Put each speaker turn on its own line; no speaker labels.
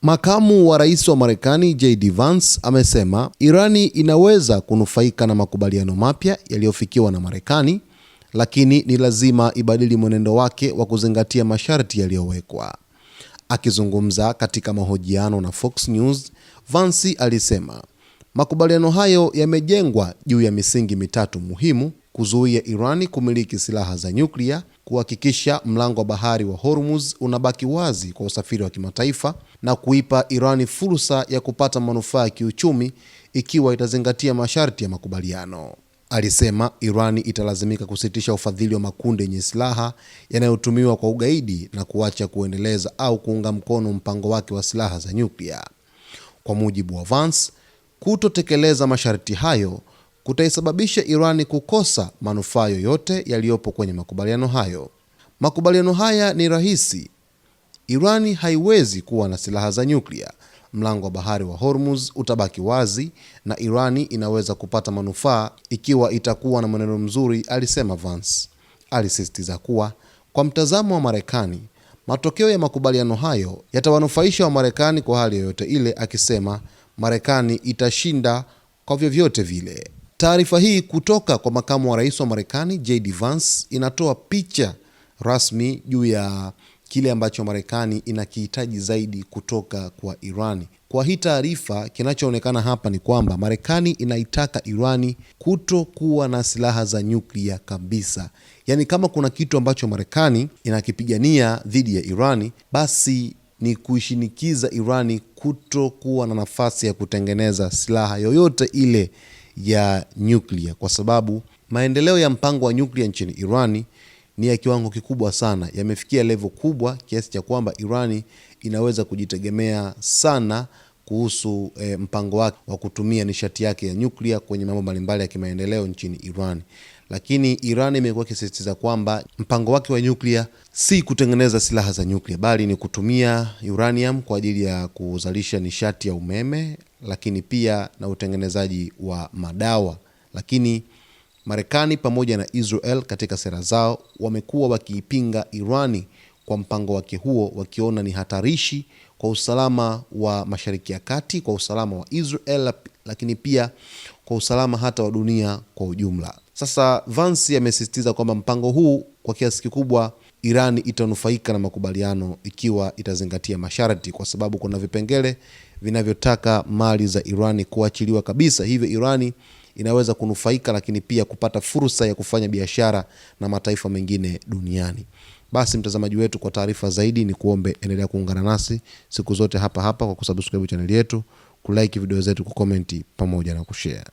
Makamu wa rais wa Marekani JD Vance amesema Irani inaweza kunufaika na makubaliano mapya yaliyofikiwa na Marekani, lakini ni lazima ibadili mwenendo wake wa kuzingatia masharti yaliyowekwa. Akizungumza katika mahojiano na Fox News, Vance alisema makubaliano hayo yamejengwa juu ya misingi mitatu muhimu: kuzuia Irani kumiliki silaha za nyuklia, kuhakikisha mlango wa bahari wa Hormuz unabaki wazi kwa usafiri wa kimataifa, na kuipa Irani fursa ya kupata manufaa ya kiuchumi ikiwa itazingatia masharti ya makubaliano. Alisema Irani italazimika kusitisha ufadhili wa makundi yenye silaha yanayotumiwa kwa ugaidi na kuacha kuendeleza au kuunga mkono mpango wake wa silaha za nyuklia. Kwa mujibu wa Vance, kutotekeleza masharti hayo kutaisababisha Irani kukosa manufaa yoyote yaliyopo kwenye makubaliano hayo. Makubaliano haya ni rahisi. Irani haiwezi kuwa na silaha za nyuklia, mlango wa bahari wa Hormuz utabaki wazi, na Irani inaweza kupata manufaa ikiwa itakuwa na mwenendo mzuri, alisema Vance. Alisisitiza kuwa kwa mtazamo wa Marekani, matokeo ya makubaliano hayo yatawanufaisha wa Marekani kwa hali yoyote ile, akisema Marekani itashinda kwa vyovyote vile. Taarifa hii kutoka kwa makamu wa rais wa Marekani JD Vance inatoa picha rasmi juu ya kile ambacho Marekani inakihitaji zaidi kutoka kwa Irani. Kwa hii taarifa, kinachoonekana hapa ni kwamba Marekani inaitaka Irani kutokuwa na silaha za nyuklia kabisa. Yaani kama kuna kitu ambacho Marekani inakipigania dhidi ya Irani, basi ni kuishinikiza Irani kutokuwa na nafasi ya kutengeneza silaha yoyote ile ya nyuklia, kwa sababu maendeleo ya mpango wa nyuklia nchini Irani ni ya kiwango kikubwa sana. Yamefikia level kubwa kiasi cha kwamba Irani inaweza kujitegemea sana kuhusu mpango wake wa kutumia nishati yake ya nyuklia kwenye mambo mbalimbali ya kimaendeleo nchini Irani. Lakini Irani imekuwa ikisisitiza kwamba mpango wake wa nyuklia si kutengeneza silaha za nyuklia, bali ni kutumia uranium kwa ajili ya kuzalisha nishati ya umeme, lakini pia na utengenezaji wa madawa. Lakini Marekani pamoja na Israel katika sera zao wamekuwa wakiipinga Irani kwa mpango wake huo, wakiona ni hatarishi kwa usalama wa Mashariki ya Kati, kwa usalama wa Israel, lakini pia kwa usalama hata wa dunia kwa ujumla. Sasa Vance amesisitiza kwamba mpango huu kwa kiasi kikubwa Irani itanufaika na makubaliano ikiwa itazingatia masharti, kwa sababu kuna vipengele vinavyotaka mali za Irani kuachiliwa kabisa. Hivyo Irani inaweza kunufaika, lakini pia kupata fursa ya kufanya biashara na mataifa mengine duniani. Basi mtazamaji wetu, kwa taarifa zaidi ni kuombe endelea kuungana nasi siku zote hapa hapa kwa kusubscribe channel yetu, kulike video zetu, kucomment pamoja na kushare.